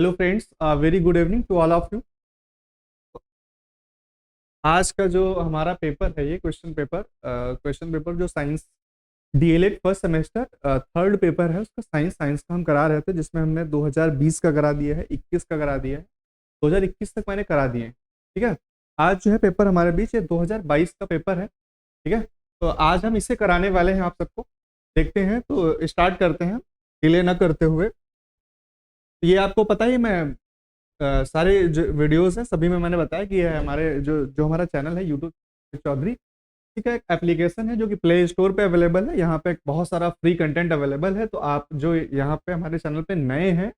Hello friends, very good evening to all of you. आज का जो हमारा पेपर है, ये क्वेश्चन पेपर जो science DElEd first semester third paper है, उसका साइंस का हम करा रहे थे, जिसमें हमने 2020 का करा दिया है, 21 का करा दिया है, 2021 तक मैंने करा दिए हैं। ठीक है, आज जो है पेपर हमारे बीच ये 2022 का पेपर है। ठीक है, तो आज हम इसे कराने वाले हैं आप सबको। देखते हैं, तो स्टार्ट करते हैं डिले ना करते हुए। ये आपको पता ही, मैं सारे जो वीडियोस हैं सभी में मैंने बताया कि ये हमारे जो जो हमारा चैनल है यूट्यूब चौधरी, ठीक है, एक एप्लीकेशन है जो कि प्ले स्टोर पे अवेलेबल है। यहाँ पे बहुत सारा फ्री कंटेंट अवेलेबल है। तो आप जो यहाँ पे हमारे चैनल पे नए हैं,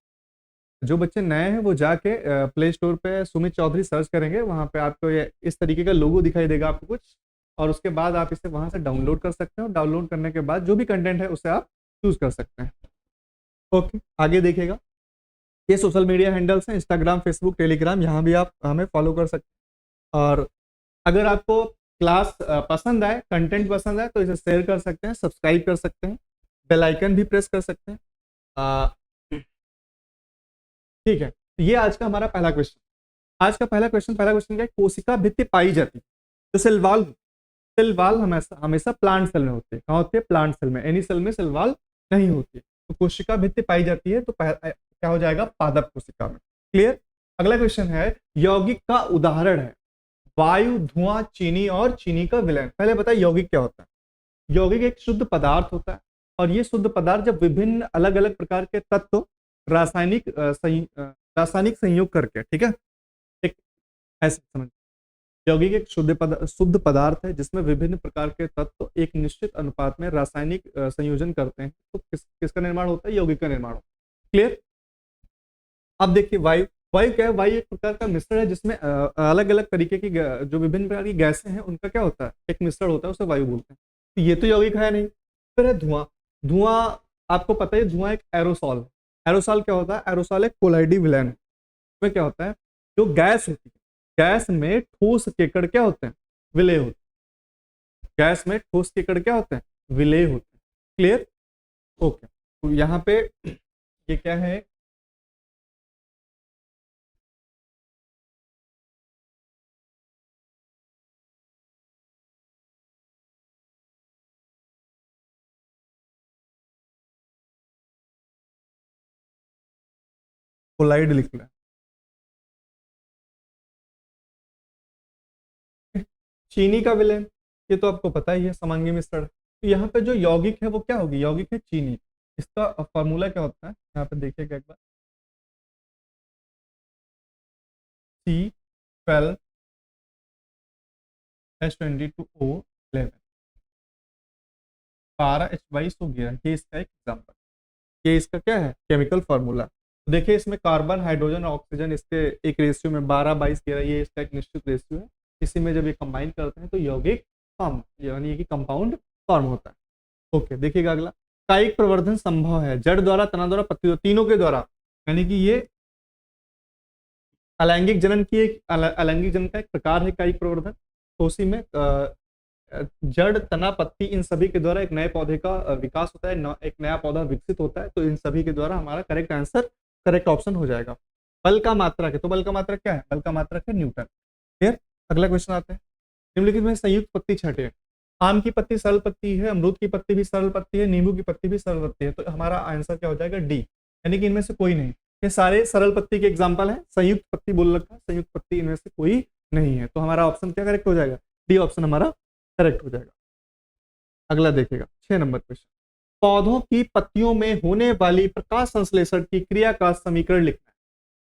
जो बच्चे नए हैं, वो जाके प्ले स्टोर पे सुमित चौधरी सर्च करेंगे, वहाँ पे आपको ये इस तरीके का लोगो दिखाई देगा आपको कुछ, और उसके बाद आप इसे वहाँ से डाउनलोड कर सकते हैं, और डाउनलोड करने के बाद जो भी कंटेंट है उसे आप चूज कर सकते हैं। ओके, आगे देखिएगा, ये सोशल मीडिया हैंडल्स हैं, इंस्टाग्राम, फेसबुक, टेलीग्राम, यहाँ भी आप हमें फॉलो कर सकते हैं। और अगर आपको क्लास पसंद आए, कंटेंट पसंद आए, तो इसे शेयर कर सकते हैं, सब्सक्राइब कर सकते हैं, बेल आइकन भी प्रेस कर सकते हैं। ठीक है, तो ये आज का हमारा पहला क्वेश्चन। आज का पहला क्वेश्चन क्या है? कोशिका भित्ति पाई जाती है जो सेल वाल हमेशा हमेशा प्लांट सेल में होती है। कहाँ होती है? प्लांट सेल में। एनी सेल में सेल वाल नहीं होती है। तो कोशिका भित्ति पाई जाती है, तो क्या हो जाएगा? पादप कोशिका में। क्लियर। अगला क्वेश्चन है, यौगिक का उदाहरण है वायु, धुआं, चीनी और चीनी का विलयन। पहले बताइए यौगिक क्या होता है। यौगिक एक शुद्ध पदार्थ होता है, और ये शुद्ध पदार्थ जब विभिन्न अलग अलग प्रकार के तत्व रासायनिक संयोग करके, ठीक है, एक ऐसे समझ, यौगिक एक शुद्ध पदार्थ है जिसमें विभिन्न प्रकार के तत्व एक निश्चित अनुपात में रासायनिक संयोजन करते हैं। तो किसका निर्माण होता है? यौगिक का निर्माण होता है। क्लियर। अब देखिए, वायु क्या है? वायु एक प्रकार का मिश्रण है जिसमें अलग अलग तरीके की जो विभिन्न प्रकार की गैसें हैं उनका क्या होता है? एक मिश्रण होता है, उसे वायु बोलते हैं। तो ये तो यौगिक है नहीं। फिर है धुआं। धुआं आपको पता है, धुआं एक एरोसॉल है। एरोसॉल क्या होता है? एरोसॉल एक कोलाइडी विलयन है। इसमें क्या होता है? जो गैस होती है, गैस में ठोस के कण क्या होते हैं? विलय होते हैं। गैस में ठोस के कण क्या होते हैं? विलय होते हैं। क्लियर। ओके, तो यहाँ पे ये क्या है? कोलाइड लिख लें। चीनी का विलयन, ये तो आपको पता ही है, समांगी मिश्रण। तो यहाँ पे जो यौगिक है वो क्या होगी? यौगिक है चीनी। इसका फॉर्मूला क्या होता है? यहाँ पे देखिएगा एक बार, C12H22O11 12H22 हो गया। ये इसका एक एग्जाम्पल, ये इसका क्या है? Chemical formula. तो देखिए, इसमें कार्बन, हाइड्रोजन, ऑक्सीजन, इसके एक रेशियो में 12-22-13, ये इसका एक निश्चित रेशियो है। इसी में जब ये कंबाइन करते हैं तो यौगिक फॉर्म, यानी कि कंपाउंड फॉर्म होता है। ओके, देखिएगा अगला, कायिक प्रवर्धन संभव है जड़ द्वारा, तना द्वारा, पत्ती द्वारा, तीनों के द्वारा। यानी कि ये अलैंगिक जनन की एक अलैंगिक जनन का एक प्रकार है कायिक प्रवर्धन। तो उसी में जड़, तना, पत्ती, इन सभी के द्वारा एक नए पौधे का विकास होता है, एक नया पौधा विकसित होता है। तो इन सभी के द्वारा हमारा करेक्ट आंसर, करेक्ट ऑप्शन हो जाएगा। बल का मात्रक है, तो बल का मात्रक क्या है? बल का मात्रक है न्यूटन। क्लियर। अगला क्वेश्चन आते हैं, निम्नलिखित में संयुक्त पत्ती छठे। आम की पत्ती सरल पत्ती है, अमरूद की पत्ती भी सरल पत्ती है, नींबू की पत्ती भी सरल पत्ती है। तो हमारा आंसर क्या हो जाएगा? डी, यानी कि इनमें से कोई नहीं। ये सारे सरल पत्ती के एग्जाम्पल हैं, संयुक्त पत्ती बोल रखा है, संयुक्त पत्ती इनमें से कोई नहीं है। तो हमारा ऑप्शन क्या करेक्ट हो जाएगा? डी ऑप्शन हमारा करेक्ट हो जाएगा। अगला देखिएगा, 6 नंबर क्वेश्चन, पौधों की पत्तियों में होने वाली प्रकाश संश्लेषण की क्रिया का समीकरण लिखना है।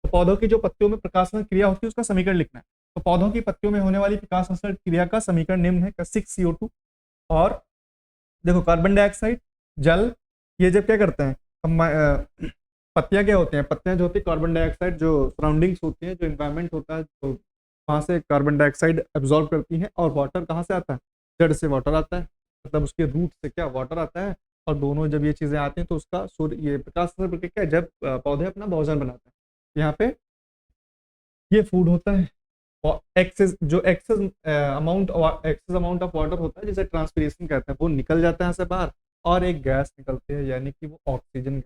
तो पौधों की जो पत्तियों में प्रकाशन क्रिया होती है उसका समीकरण लिखना है। तो पौधों की पत्तियों में होने वाली प्रकाश संश्लेषण क्रिया का समीकरण निम्न है, 6CO2। और देखो, कार्बन डाइऑक्साइड, जल, ये जब क्या करते हैं, पत्तियां क्या होती हैं? पत्तियां जो होती है, कार्बन डाइऑक्साइड जो सराउंडिंग्स होती है, जो इन्वायरमेंट होता है, तो वहां से कार्बन डाइऑक्साइड एब्जॉर्ब करती हैं। और वाटर कहाँ से आता है? जड़ से वाटर आता है, मतलब उसके रूट से क्या वाटर आता है। और दोनों जब ये चीजें आती हैं तो उसका सूर्य, ये प्रकाश संश्लेषण प्रक्रिया जब पौधे अपना भोजन बनाते हैं, यहाँ पे ये फूड होता है। और एक्सेस अमाउंट ऑफ वाटर होता है, जिसे ट्रांसपीरेशन कहते हैं, वो निकल जाता है यहाँ से बाहर, और एक गैस निकलती है, यानी कि वो ऑक्सीजन।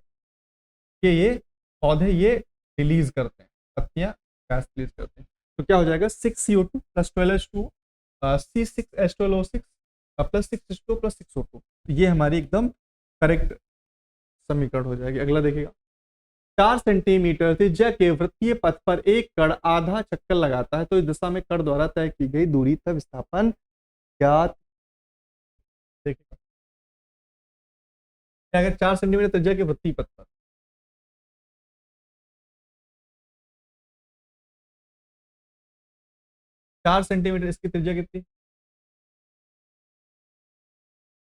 ये पौधे ये रिलीज करते हैं, पत्तियां गैस रिलीज करते हैं। तो क्या हो जाएगा 6CO2 plus 12H2 C6H12O6 plus 6H2 plus 6O2। ये हमारी एकदम करेक्ट समीकरण हो जाएगी। अगला देखिएगा, 4 सेंटीमीटर त्रिज्या के वृत्तीय पथ पर एक कण आधा चक्कर लगाता है तो इस दिशा में कण द्वारा तय की गई दूरी तथा विस्थापन ज्ञात। देखिएगा क्या है, 4 सेंटीमीटर त्रिज्या के वृत्तीय पथ पर 4 सेंटीमीटर, इसकी त्रिज्या कितनी,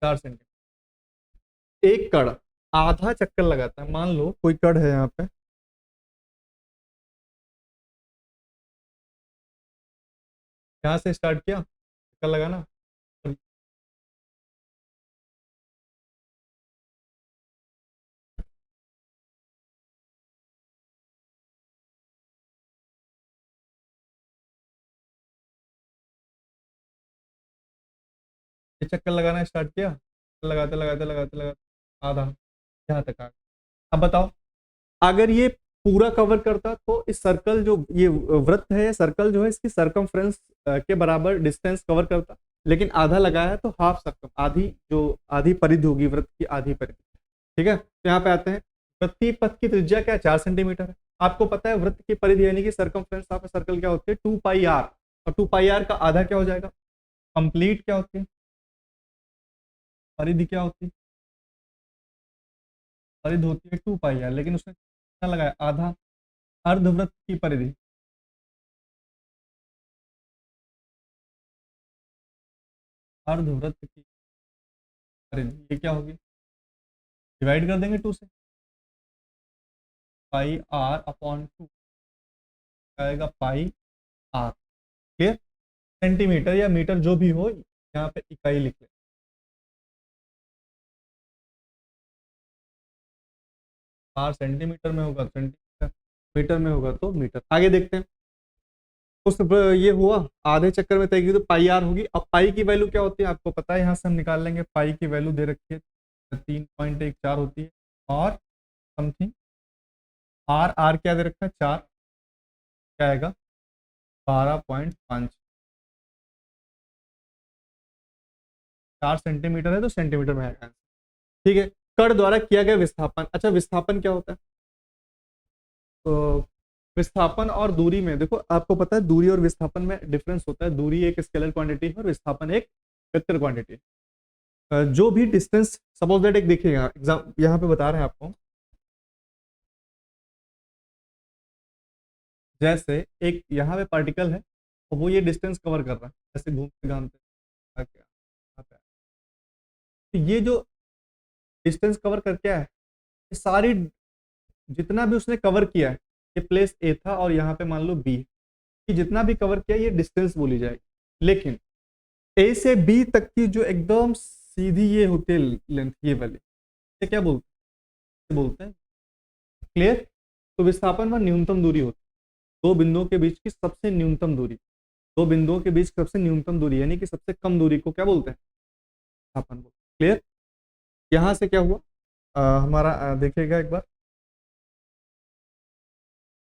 4 सेंटीमीटर। एक कण आधा चक्कर लगाता है, मान लो कोई कण है यहाँ पे, यहाँ से स्टार्ट किया चक्कर लगाना, ये चक्कर लगाना स्टार्ट किया, लगाते लगाते लगाते लगाते आधा यहाँ तक आ गया। अब बताओ अगर ये पूरा कवर करता तो इस सर्कल जो ये वृत्त है, सर्कल जो है इसकी सरकमफ्रेंस के बराबर डिस्टेंस कवर करता, लेकिन आधा लगाया है तो हाफ सर्कम, आधी जो आधी परिधि होगी वृत्त की, आधी परिधि। ठीक है, तो यहाँ पे आते हैं, वृत्तीय पथ की त्रिज्या क्या है, 4 सेंटीमीटर है। आपको पता है वृत्त की परिधि यानी कि सरकमफ्रेंस ऑफ सर्कल क्या होती है, 2πr, और 2πr का आधा क्या हो जाएगा, कंप्लीट क्या होती है, परिधि क्या होती है, परिधि होती है 2πr, लेकिन उसने कितना लगाया, आधा, अर्धवृत्त की परिधि, अर्धवृत्त की परिधि ये क्या होगी, डिवाइड कर देंगे 2 से, πr/2 आएगा πr। क्लियर, सेंटीमीटर या मीटर जो भी हो यहाँ पे इकाई लिख ले, 4 सेंटीमीटर में होगा सेंटीमीटर, मीटर में होगा तो मीटर। आगे देखते हैं, उस ये हुआ आधे चक्कर में तय की तो पाई आर होगी। अब पाई की वैल्यू क्या होती है आपको पता है, यहाँ से हम निकाल लेंगे, पाई की वैल्यू दे रखी है 3.14 होती है, और समथिंग आर, आर क्या दे रखा है 4, क्या आएगा 12.5, 4 सेंटीमीटर है तो सेंटीमीटर में आएगा। ठीक है, कण द्वारा किया गया विस्थापन, अच्छा विस्थापन क्या होता है, तो विस्थापन और दूरी में देखो, आपको पता है दूरी और विस्थापन में डिफरेंस होता है, दूरी एक स्केलर क्वांटिटी है और विस्थापन एक वेक्टर क्वांटिटी है। जो भी डिस्टेंस, सपोज दैट एक देखिएगा एग्जाम यहाँ पे बता रहे हैं आपको, जैसे एक यहाँ पे पार्टिकल है और वो ये डिस्टेंस कवर कर रहा है, जैसे घूमते घामते तो ये जो डिस्टेंस कवर कर क्या है, ये सारी जितना भी उसने कवर किया है, ये प्लेस ए था और यहाँ पे मान लो बी, कि जितना भी कवर किया ये डिस्टेंस बोली जाएगी। लेकिन ए से बी तक की जो एकदम सीधी ये होती है लेंथ, ये वाली, ये क्या बोलते हैं क्लियर। तो विस्थापन व न्यूनतम दूरी होती है, दो बिंदुओं के बीच की सबसे न्यूनतम दूरी, दो बिंदुओं के बीच सबसे न्यूनतम दूरी यानी कि सबसे कम दूरी को क्या बोलते हैं, विस्थापन बोलते हैं। क्लियर, यहां से क्या हुआ हमारा देखिएगा एक बार,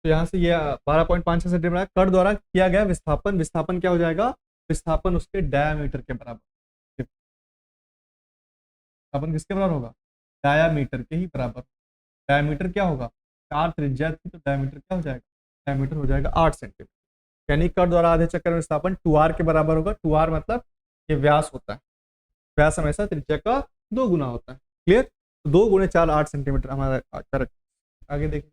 तो यहाँ से ये 12.5 सेंटीमीटर कण द्वारा किया गया विस्थापन, विस्थापन क्या हो जाएगा, विस्थापन उसके डायामीटर के बराबर, विस्थापन किसके बराबर होगा, डायामीटर के ही बराबर। डायामीटर क्या होगा, 4 त्रिज्या थी तो डायामीटर क्या हो जाएगा, डायामीटर हो जाएगा 8 सेंटीमीटर, यानी कण द्वारा आधे चक्कर में विस्थापन 2r के बराबर होगा। 2r मतलब ये व्यास होता है, व्यास हमेशा त्रिज्या का 2 गुना होता है। क्लियर, 2 गुणे 4 8 सेंटीमीटर हमारा करेक्ट। आगे देखिए,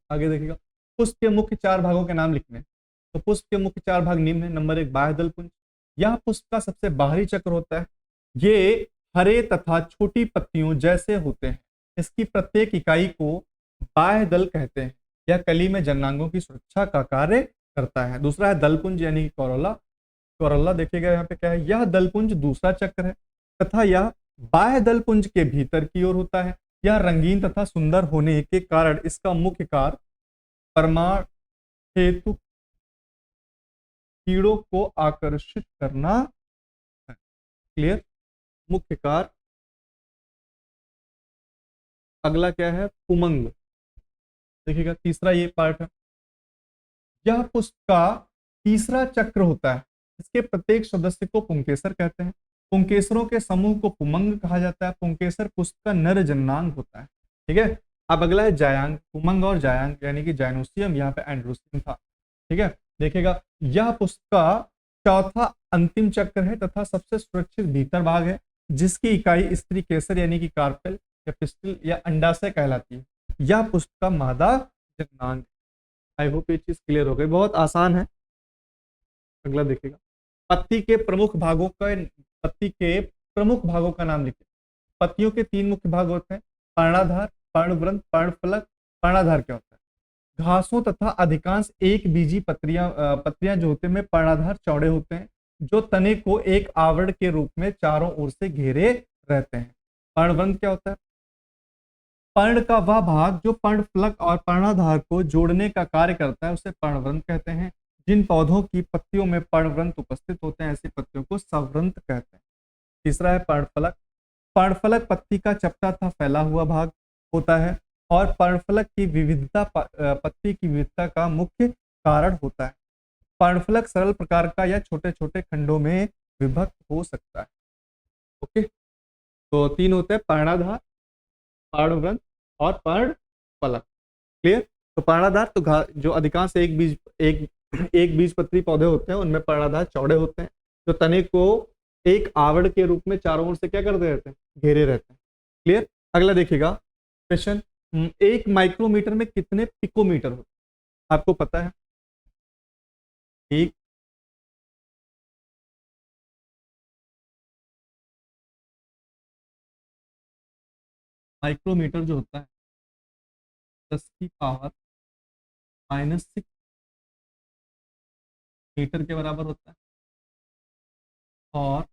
आगे देखिएगा, पुष्प के मुख्य 4 भागों के नाम लिखने। तो पुष्प के मुख्य 4 भाग निम्न है। नंबर 1 बाह्य दलपुंज, यह पुष्प का सबसे बाहरी चक्र होता है, ये हरे तथा छोटी पत्तियों जैसे होते हैं, इसकी प्रत्येक इकाई को बाह्य दल कहते हैं, यह कली में जन्नांगों की सुरक्षा का कार्य करता है। दूसरा है दलपुंज यानी कि कोरोला, कोरोला देखिएगा यहाँ पे क्या है, यह दलपुंज दूसरा चक्र है तथा यह बाह्य दलपुंज के भीतर की ओर होता है, यह रंगीन तथा सुंदर होने के कारण इसका मुख्य कार्य परमाणु हेतु कीड़ों को आकर्षित करना है। क्लियर, मुख्य कार्य अगला क्या है, पुमंग। देखिएगा तीसरा ये पार्ट है। यह पुष्प का तीसरा चक्र होता है। इसके प्रत्येक सदस्य को पुंकेसर कहते हैं। पुंकेसरों के समूह को पुमंग कहा जाता है। पुंकेसर पुष्प का नर जननांग होता है। ठीक है। अब अगला है जायांग। पुमंग और जायांग यानी कि जाइनोसियम, यहाँ पे एंड्रोसियम था। ठीक है। देखिएगा यह पुष्प का चौथा अंतिम चक्र है तथा सबसे सुरक्षित भीतर भाग है, जिसकी इकाई स्त्री केसर यानी कि कार्पेल या पिस्टिल या अंडाशय कहलाती है। यह पुष्प का मादा जननांग। आई होप ये चीज क्लियर हो गई, बहुत आसान है। अगला देखिएगा, पत्ती के प्रमुख भागों का, पत्ती के प्रमुख भागों का नाम लिखिए। पत्तियों के तीन मुख्य भाग होते हैं, पर्णाधार, पर्णवृंत, पर्णफलक। पर्णाधार क्या होता है? घासों तथा अधिकांश एक बीजी पत्तियां जो होते हैं पर्णाधार चौड़े होते हैं, जो तने को एक आवरण के रूप में चारों ओर से घेरे रहते हैं। पर्णवृंत क्या होता है? पर्ण का वह भाग जो पर्णफलक और पर्णाधार को जोड़ने का कार्य करता है उसे पर्णवृंत कहते हैं। जिन पौधों की पत्तियों में पर्णवृंत उपस्थित होते हैं ऐसी पत्तियों को सवृंत कहते हैं। तीसरा है पर्णफलक। पर्णफलक पत्ती का चपटा तथा फैला हुआ भाग होता है और पर्णफलक की विविधता पत्ती की विविधता का मुख्य कारण होता है। पर्णफलक सरल प्रकार का या छोटे छोटे खंडों में विभक्त हो सकता है। ओके, तो तीन होते हैं, पर्णाधार, पर्णवृंत और पर्णफलक। क्लियर। तो पर्णाधार तो जो अधिकांश एक बीज पत्री पौधे होते हैं उनमें पर्णाधार चौड़े होते हैं, जो तने को एक आवरण के रूप में चारों ओर से क्या करते रहते हैं, घेरे रहते हैं। क्लियर। अगला देखिएगा क्वेश्चन, एक माइक्रोमीटर में कितने पिकोमीटर होते हैं? आपको पता है एक माइक्रोमीटर जो होता है 10⁻⁻⁶ मीटर के बराबर होता है, और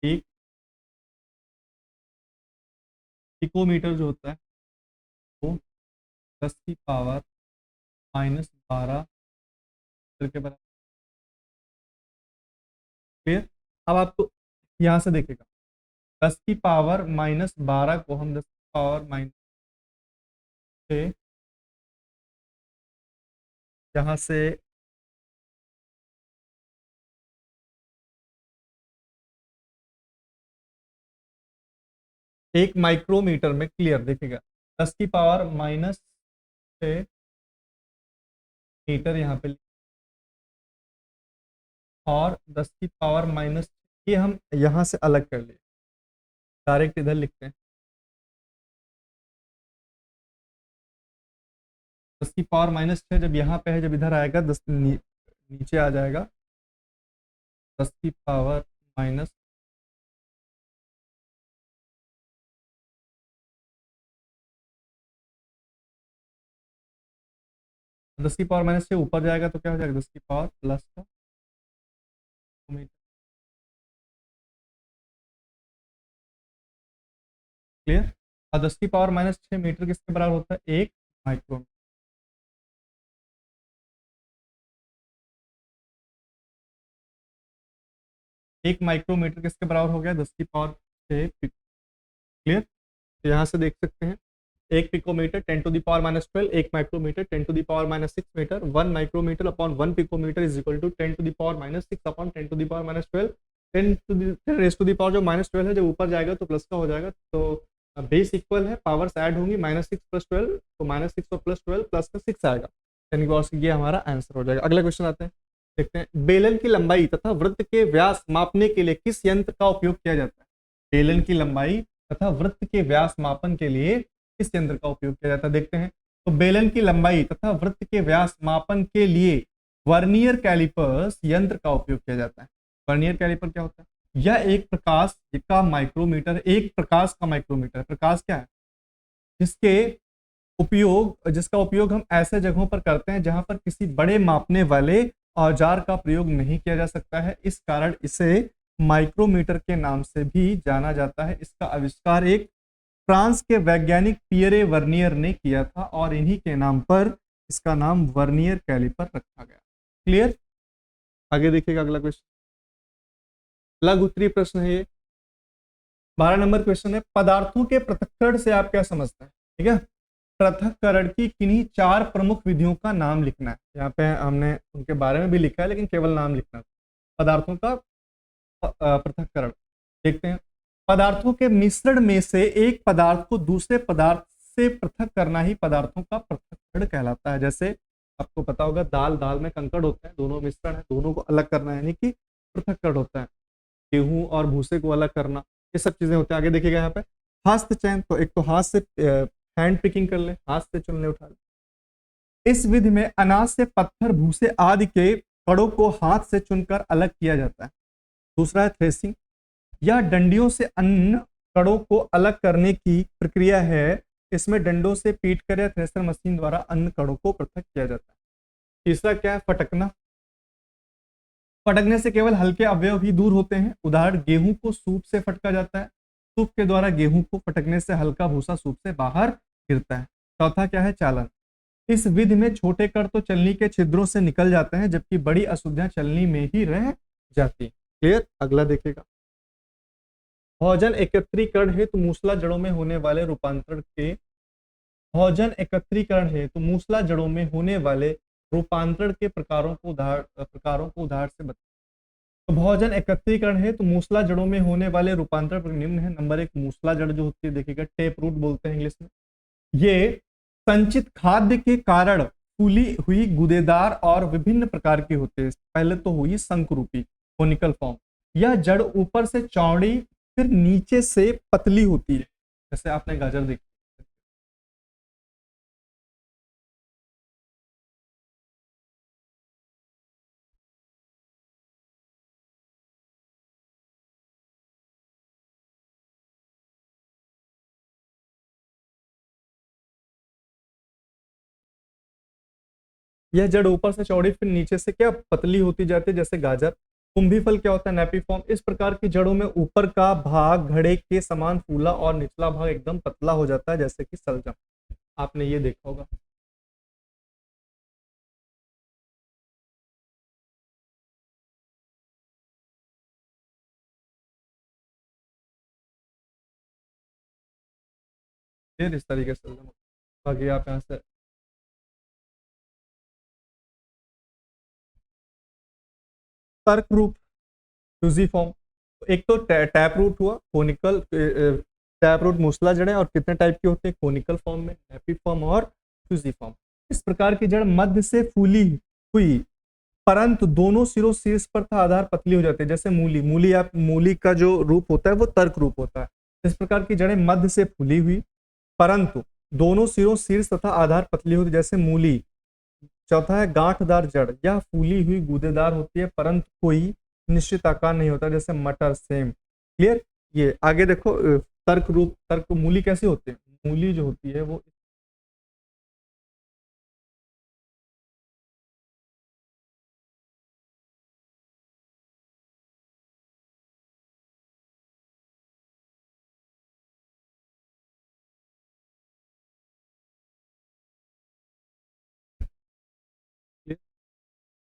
एक पिकोमीटर जो होता है वो 10⁻⁻12 मीटर के बराबर। क्लियर। अब आपको यहाँ से देखेगा 10⁻⁻12 को हम 10⁻⁻6 यहाँ से एक माइक्रोमीटर में, क्लियर देखिएगा 10⁻⁻6 मीटर यहाँ पे, और 10⁻⁻, ये हम यहाँ से अलग कर लिए, डायरेक्ट इधर लिखते हैं। 10⁻⁻6 जब यहाँ पे है, जब इधर आएगा नीचे आ जाएगा 10⁻⁻, 10⁻⁻6 ऊपर जाएगा तो क्या हो जाएगा 10 प्लस का मीटर। क्लियर। और 10⁻⁻6 मीटर किसके बराबर होता है? एक माइक्रोमीटर। एक माइक्रोमीटर किसके बराबर हो गया? 10⁻6। क्लियर। तो यहाँ से देख सकते हैं एक पिकोमीटर 10⁻⁻12, एक micrometre 10⁻⁻6 metre, 1 micrometre upon 1 picometre is equal to 10⁻⁻6 upon 10⁻12। 10 जो -12 है, जब ऊपर जाएगा तो प्लस का हो जाएगा, तो बेस इक्वल है, पावर्स ऐड होंगी, -6 + 12, तो -6 और +12 प्लस का 6 आएगा। ये हमारा आंसर हो जाएगा। अगला क्वेश्चन आते हैं, देखते हैं। बेलन की लंबाई तथा वृत्त के व्यास मापने के लिए किस यंत्र का उपयोग किया जाता है? बेलन की लंबाई तथा वृत्त के व्यास मापन के लिए किस यंत्र का उपयोग किया जाता है? देखते हैं। तो बेलन की लंबाई तथा वृत्त के व्यास मापन के लिए वर्नियर कैलिपर्स यंत्र का उपयोग किया जाता है। वर्नियर कैलिपर क्या होता है? यह एक प्रकाश का माइक्रोमीटर, एक प्रकाश का माइक्रोमीटर। प्रकाश क्या है? जिसका उपयोग हम ऐसे जगहों पर करते हैं जहां पर किसी बड़े मापने वाले औजार का प्रयोग नहीं किया जा सकता है, इस कारण इसे माइक्रोमीटर के नाम से भी जाना जाता है। इसका आविष्कार एक फ्रांस के वैज्ञानिक पियरे वर्नियर ने किया था और इन्हीं के नाम पर इसका नाम वर्नियर कैलिपर रखा गया। क्लियर। आगे देखिएगा अगला क्वेश्चन, लघु उत्तरीय प्रश्न है ये। 12 नंबर क्वेश्चन है, पदार्थों के पृथक्करण से आप क्या समझते हैं? ठीक है, पृथक्करण की किन्हीं 4 प्रमुख विधियों का नाम लिखना है। यहाँ पे हमने उनके बारे में भी लिखा है, लेकिन केवल नाम लिखना है। पदार्थों का पृथक्करण देखते हैं। पदार्थों के मिश्रण में से एक पदार्थ को दूसरे पदार्थ से पृथक करना ही पदार्थों का पृथक्करण कहलाता है। जैसे आपको पता होगा, दाल दाल में कंकड़ होते हैं, दोनों मिश्रण है, दोनों को अलग करना है, यानी कि पृथक्करण होता है। गेहूं और भूसे को अलग करना, ये सब चीजें होती है। आगे देखिएगा यहाँ पे हस्त चयन, तो एक तो हाथ से हैंड पिकिंग कर ले, हाथ से चुन ले, उठा ले। इस विधि में अनाज से पत्थर, भूसे आदि के कणों को हाथ से चुनकर अलग किया जाता है। दूसरा है थ्रेसिंग, यह डंडियों से अन्न कणों को अलग करने की प्रक्रिया है। इसमें डंडों से पीट कर या थ्रेसर मशीन द्वारा अन्न कणों को पृथक किया जाता है। तीसरा क्या है? फटकना। फटकने से केवल हल्के अवयव ही दूर होते हैं। उदाहरण, गेहूं को सूप से फटका जाता है। सूप के द्वारा गेहूं को फटकने से हल्का भूसा सूप से बाहर गिरता है। चौथा क्या है? चालन। इस विधि में छोटे कण तो चलनी के छिद्रों से निकल जाते हैं, जबकि बड़ी अशुद्धियां चलनी में ही रह जाती। क्लियर? अगला देखेगा, भोजन एकत्रीकरण हेतु मूसला जड़ों में होने वाले रूपांतरण के भोजन एकत्रीकरण हेतु मूसला जड़ों में होने वाले रूपांतरण के प्रकारों को उदाहरण से बताएं। तो भोजन एकत्रीकरण है तो मूसला जड़ों में होने वाले रूपांतरण निम्न है। नंबर 1, मूसला जड़ जो होती है, देखिएगा टेप रूट बोलते हैं इंग्लिश में। ये संचित खाद्य के कारण फूली हुई, गूदेदार और विभिन्न प्रकार की होती है। पहले तो हुई शंकुरूपी, कोनिकल फॉर्म। यह जड़ ऊपर से चौड़ी फिर नीचे से पतली होती है, जैसे आपने गाजर देखी। यह जड़ ऊपर से चौड़ी फिर नीचे से क्या पतली होती जाती है, जैसे गाजर। कुंभी फल क्या होता है? नेपीफॉर्म। इस प्रकार की जड़ों में ऊपर का भाग घड़े के समान फूला और निचला भाग एकदम पतला हो जाता है, जैसे कि सलजम। आपने ये देखा होगा। फिर इस तरीके से सलजम। बाकी आप यहाँ से तर्क रूप, फ्यूजिफॉर्म। एक तो टैप रूट हुआ, कोनिकल। टैप रूट मूसला जड़ें और कितने टाइप के होते हैं? कोनिकल फॉर्म में, नेपीफॉर्म और फ्यूजिफॉर्म। इस प्रकार की जड़ मध्य से फूली हुई, परंतु दोनों सिरों शीर्ष पर था आधार पतली हो जाती है, जैसे मूली। मूली का जो रूप होता है वो तर्क रूप होता है। इस प्रकार की जड़ें मध्य से फूली हुई, परंतु दोनों सिरों शीर्ष तथा आधार पतली होती, जैसे मूली। चौथा है गांठदार जड़, यह फूली हुई गूदेदार होती है, परंतु कोई निश्चित आकार नहीं होता, जैसे मटर, सेम। क्लियर? ये आगे देखो, तर्क रूप, तर्क मूली कैसे होते हैं? मूली जो होती है वो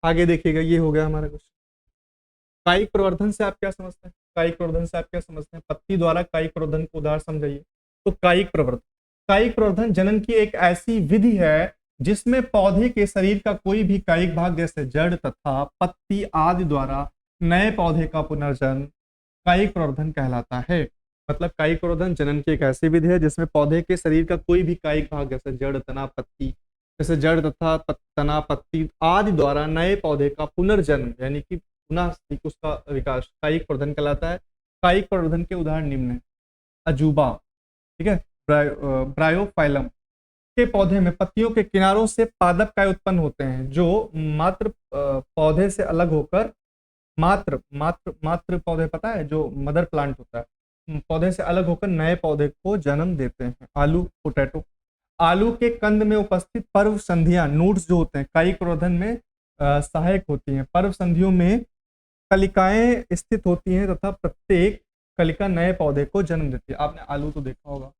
आगे देखिएगा, ये हो गया हमारा क्वेश्चन। कायिक प्रवर्धन से आप क्या समझते हैं? कायिक प्रवर्धन से आप क्या समझते हैं? पत्ती द्वारा कायिक प्रवर्धन को उदाहरण समझाइए। तो कायिक प्रवर्धन जनन की एक ऐसी विधि है जिसमें पौधे के शरीर का कोई भी कायिक भाग, जैसे जड़ तथा पत्ती आदि द्वारा नए पौधे का पुनर्जन्म कायिक प्रवर्धन कहलाता है। मतलब कायिक प्रवर्धन जनन की एक ऐसी विधि है जिसमें पौधे के शरीर का कोई भी कायिक भाग, जैसे जड़, तना, पत्ती, जैसे जड़ तथा तना, पत्ती आदि द्वारा नए पौधे का पुनर्जन्म, यानी कि पुनः उसका विकास कायिक प्रवर्धन कहलाता है। कायिक प्रवर्धन के उदाहरण निम्न है। अजूबा, ठीक है, ब्रायोफाइलम के पौधे में पत्तियों के किनारों से पादप काय उत्पन्न होते हैं, जो मात्र पौधे से अलग होकर मात्र मात्र मात्र पौधे, पता है, जो मदर प्लांट होता है, पौधे से अलग होकर नए पौधे को जन्म देते हैं। आलू, पोटैटो। आलू के कंद में उपस्थित पर्व संधियां, नोड्स जो होते हैं, कायिक प्रवर्धन में सहायक होती हैं। पर्व संधियों में कलिकाएं स्थित होती हैं तथा प्रत्येक कलिका नए पौधे को जन्म देती है। आपने आलू तो देखा होगा,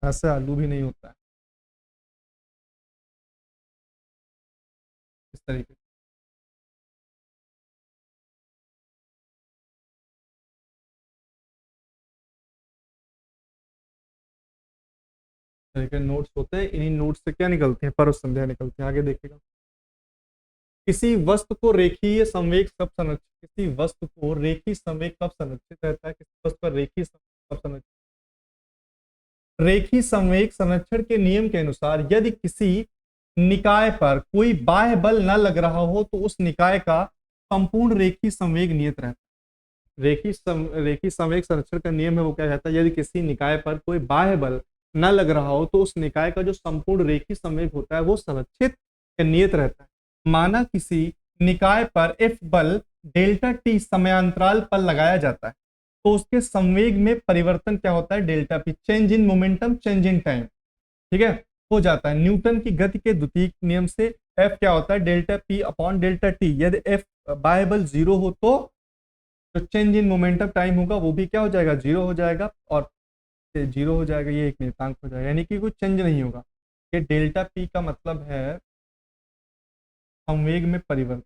ऐसे आलू भी नहीं होता है इस तरीके। तरह के नोट्स होते हैं, इन्हीं नोट्स से क्या निकलती है, पर्व संध्या निकलती है। आगे देखिएगा, किसी वस्तु को रेखीय संवेग कब संरक्षित, किसी वस्तु को रेखीय संवेग कब संरक्षित रहता है, किसी वस्तु पर रेखीय संवेग कब संरक्षित, रेखीय संवेग संरक्षण के नियम के अनुसार यदि किसी निकाय पर कोई बाह्य बल न लग रहा हो तो उस निकाय का संपूर्ण रेखीय संवेग नियत रहता है। रेखीय संवेग संरक्षण का नियम है वो क्या कहता है, यदि किसी निकाय पर कोई बाह्य बल न लग रहा हो तो उस निकाय का जो संपूर्ण रेखीय संवेग होता है वो संरक्षित या नियत रहता है। माना किसी निकाय पर F बल डेल्टा टी समयांतराल पर लगाया जाता है तो उसके संवेग में परिवर्तन क्या होता है, delta P, change in momentum change in time, ठीक है, हो जाता है। न्यूटन की गति के द्वितीय नियम से F क्या होता है, delta P upon delta T. यदि F बाह्य बल 0 हो तो जो चेंज इन मोमेंटम टाइम होगा वो भी क्या हो जाएगा, 0 हो जाएगा, और 0 हो जाएगा, ये एक नियतांक हो जाएगा, यानी कि कोई चेंज नहीं होगा। ये डेल्टा पी का मतलब है संवेग में परिवर्तन।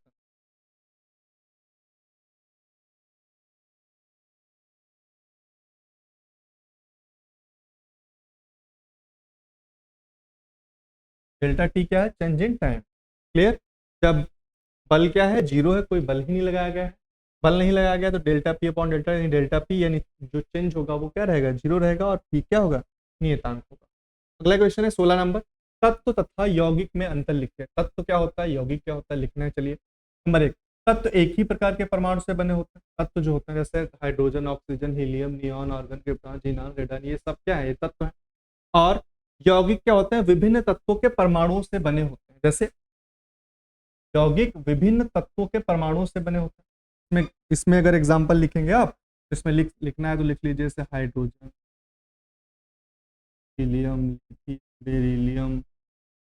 डेल्टा टी क्या है, चेंज इन टाइम, क्लियर। जब बल क्या है, 0 है, कोई बल ही नहीं लगाया गया है, बल नहीं लगाया गया तो डेल्टा पी अपॉन डेल्टा, यानी डेल्टा पी यानी जो चेंज होगा वो क्या रहेगा, 0 रहेगा, और पी क्या होगा, नियतांक होगा। अगला क्वेश्चन है 16 नंबर, तत्व तथा यौगिक में अंतर लिखिए। तत्व क्या होता है, यौगिक क्या होता है, लिखना है। चलिए, नंबर 1, तत्व एक ही प्रकार के परमाणु से बने होते हैं। तत्व जो होते हैं जैसे hydrogen, oxygen, helium, neon, argon, krypton, xenon, radon, ये सब क्या है, ये तत्व है। और यौगिक क्या होते हैं, विभिन्न तत्वों के परमाणुओं से बने होते हैं। जैसे यौगिक विभिन्न तत्वों के परमाणुओं से बने होते हैं। इसमें अगर एग्जांपल लिखेंगे आप, इसमें लिखना है तो लिख लीजिए, जैसे hydrogen, helium, beryllium,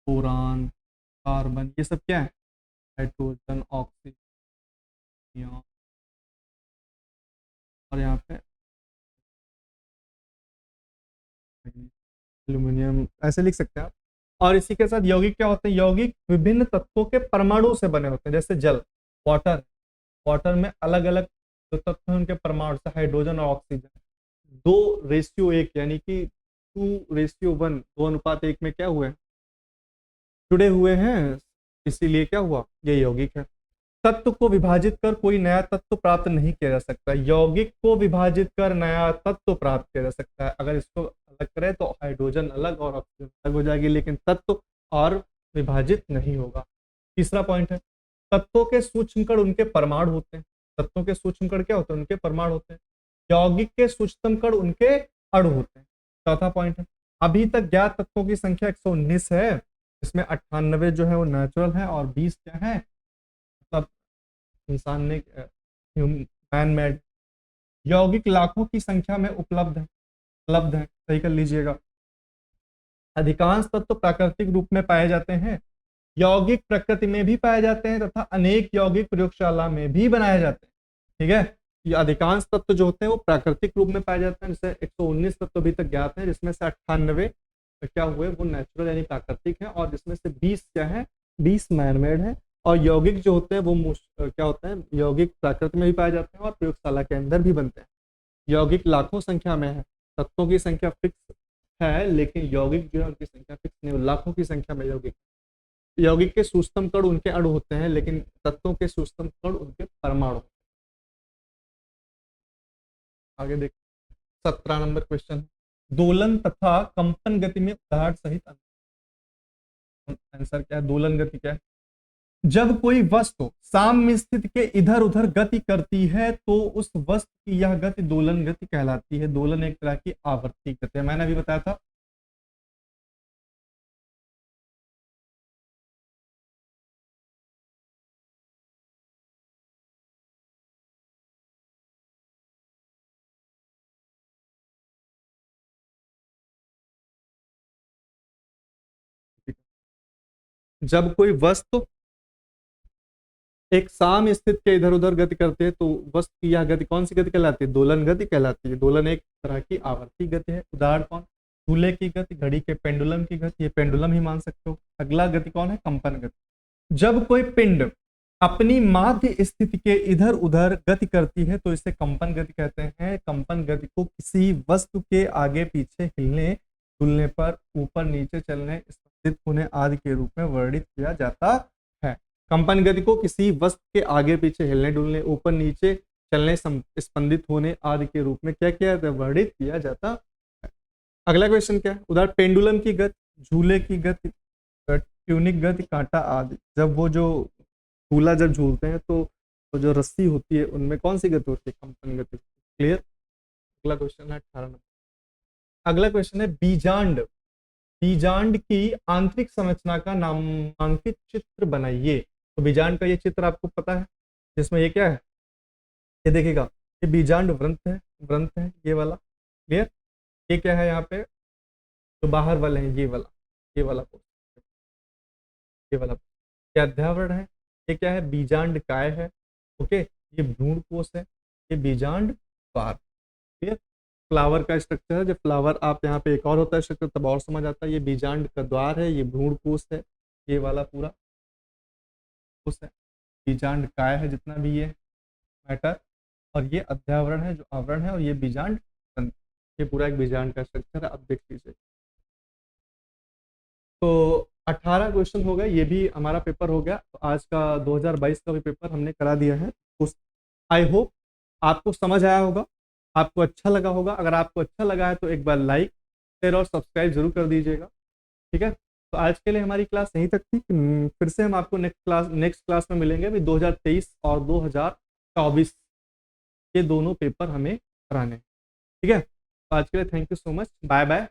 boron, carbon, ये सब क्या है, हाइड्रोजन, ऑक्सीजन, और यहाँ पे एल्यूमिनियम, ऐसे लिख सकते हैं आप। और इसी के साथ यौगिक क्या होते हैं, यौगिक विभिन्न तत्वों के परमाणु से बने होते हैं। जैसे जल, वाटर, वाटर में अलग अलग जो तत्व हैं उनके परमाणु से, हाइड्रोजन और ऑक्सीजन 2:1 यानी कि 2:1, 2:1 में क्या हुए, जुड़े हुए हैं, इसीलिए क्या हुआ, ये यौगिक है। तत्व को विभाजित कर कोई नया तत्व प्राप्त नहीं किया जा सकता। यौगिक को विभाजित कर नया तत्व प्राप्त किया जा सकता है। अगर इसको अलग करें तो हाइड्रोजन अलग और ऑक्सीजन अलग हो जाएगी, लेकिन तत्व और विभाजित नहीं होगा। तीसरा पॉइंट है, तत्वों के सूक्ष्म कण उनके परमाणु होते हैं। तत्वों के सूक्ष्म कण क्या होते हैं, उनके परमाणु होते हैं। यौगिक के सूक्ष्मतम कण उनके अणु होते हैं। चौथा पॉइंट है, अभी तक ज्ञात तत्वों की संख्या 119 है, इसमें 98 जो है वो नेचुरल है और 20 क्या है, मतलब इंसान ने, मैन मेड। यौगिक लाखों की संख्या में उपलब्ध है, सही कर लीजिएगा। अधिकांश तत्व प्राकृतिक रूप में पाए जाते हैं। यौगिक प्रकृति में भी पाए जाते हैं तथा अनेक यौगिक प्रयोगशाला में भी बनाए जाते हैं, ठीक है। ये अधिकांश तत्व जो होते हैं वो प्राकृतिक रूप में पाए जाते हैं, जैसे 119 तत्व अभी तक ज्ञात हैं, जिसमें से 98 क्या हुए, वो नेचुरल यानी प्राकृतिक है, और जिसमें से 20 क्या है, 20 मैनमेड है। और यौगिक जो होते हैं वो क्या होते हैं, यौगिक प्राकृतिक में भी पाए जाते हैं और प्रयोगशाला के अंदर भी बनते हैं। यौगिक लाखों संख्या में है, तत्वों की संख्या फिक्स है, लेकिन यौगिक जो है उनकी संख्या फिक्स नहीं, लाखों की संख्या में यौगिक। यौगिक के सूक्ष्म कण उनके अणु होते हैं, लेकिन तत्वों के सूक्ष्म कण उनके परमाणु। आगे देख, 17 नंबर क्वेश्चन, दोलन तथा कंपन गति में उदाहरण सहित आंसर क्या है, दोलन गति क्या है, जब कोई वस्तु साम्य स्थिति के इधर उधर गति करती है तो उस वस्तु की यह गति दोलन गति कहलाती है। दोलन एक तरह की आवर्ती गति है, मैंने अभी बताया था। जब कोई वस्तु एक साम्य स्थिति के इधर उधर गति करते हैं तो वस्तु की यह गति कौन सी गति कहलाती है, दोलन गति कहलाती है। दोलन एक तरह की आवर्ती गति है। उदाहरण कौन, झूले की गति, घड़ी के पेंडुलम की गति, ये पेंडुलम ही मान सकते हो। अगला गति कौन है, कंपन गति। जब कोई पिंड अपनी माध्य स्थिति के इधर उधर गति करती है तो इसे कंपन गति कहते हैं। कंपन गति को किसी वस्तु के आगे पीछे हिलने झूलने पर, ऊपर नीचे चलने, स्पंदित होने आदि के रूप में वर्णित किया जाता है। कंपन गति को किसी वस्तु के आगे पीछे हिलने डुलने, ऊपर नीचे चलने, स्पंदित होने आदि के रूप में क्या किया जाता है, वर्णित किया जाता है। अगला क्वेश्चन क्या है, उदाहरण पेंडुलम की गति, झूले की गति, ट्यूनिक गति, कांटा आदि। जब वो जो झूला जब झूलते हैं तो जो रस्सी होती है उनमें कौन सी गति होती है, कंपन गति। क्लियर। अगला क्वेश्चन है 18 नंबर। अगला क्वेश्चन है बीजांड। बीजांड की आंतरिक संरचना का नामांकित चित्र बनाइए। तो बीजांड का ये चित्र आपको पता है, जिसमें ये क्या है, ये देखिएगा, ये बीजांड वृंत है, वृंत है ये वाला। क्लियर। ये क्या है, यहाँ पे जो बाहर वाले हैं ये वाला, ये वाला ये वाला क्या अध्यावरण है, ये क्या है, बीजांड काय है। ओके, ये भ्रूणकोश है, ये बीजांड द्वार। क्लियर। फ्लावर का स्ट्रक्चर है, जब फ्लावर आप यहाँ पे एक और होता है स्ट्रक्चर तब और समझ आता है। ये बीजांड का द्वार है, ये भ्रूणकोश है, ये वाला पूरा कोश है, बीजांड काय है जितना भी ये मैटर, और ये अध्यावरण है जो आवरण है, और ये बीजांड तंत्र। ये पूरा एक बीजांड का स्ट्रक्चर है, अब देख लीजिए। तो 18 क्वेश्चन हो गए, ये भी हमारा पेपर हो गया। तो आज का 2022 का भी पेपर हमने करा दिया है। आई होप आपको समझ आया होगा, आपको अच्छा लगा होगा। अगर आपको अच्छा लगा है तो एक बार लाइक, शेयर और सब्सक्राइब जरूर कर दीजिएगा। ठीक है। तो आज के लिए हमारी क्लास यहीं तक थी। फिर से हम आपको नेक्स्ट क्लास में मिलेंगे। अभी 2023 और 2024 ये दोनों पेपर हमें कराने हैं। ठीक है। तो आज के लिए thank you so much, bye bye.